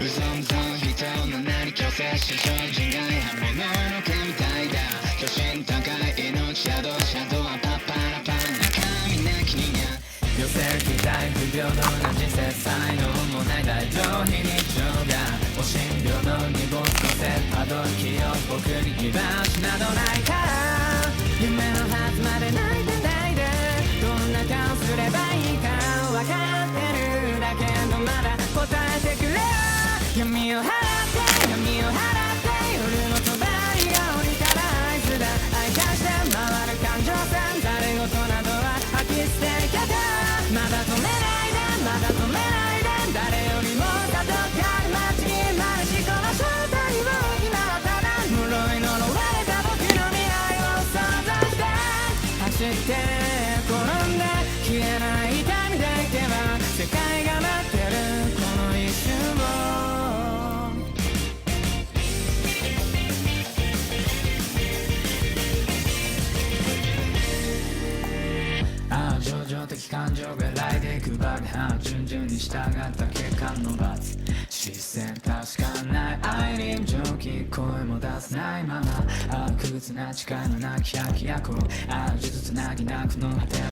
嘘人の名に強制し精進外反物の毛みたいだ巨神高い命シャドウはパッパラパン中身なき人間寄せる期待不平等な人生才能もない大逃避日常がお診療の荷物乗せたどきよ僕に居場所などないから夢のはずまで泣いてないでどんな顔すればいいか分かってるだけどまだ答えてくれ闇を払って闇を払って夜の帳が降りたら合図だ愛化して回る感情線誰事などは吐き捨てけどまだ止めないでまだ止めないで誰よりもたどってある街にまるしこの正体を今はただ呪い呪われた僕の未来を想像して走って転んで消えない痛みでいけば世界が待ってるこの一瞬を情緒的感情が来で配り順々に従った結果の罰視線確かない愛臨場聞声も出せないまま屈な誓いのなき百夜行術つなぎなくの果て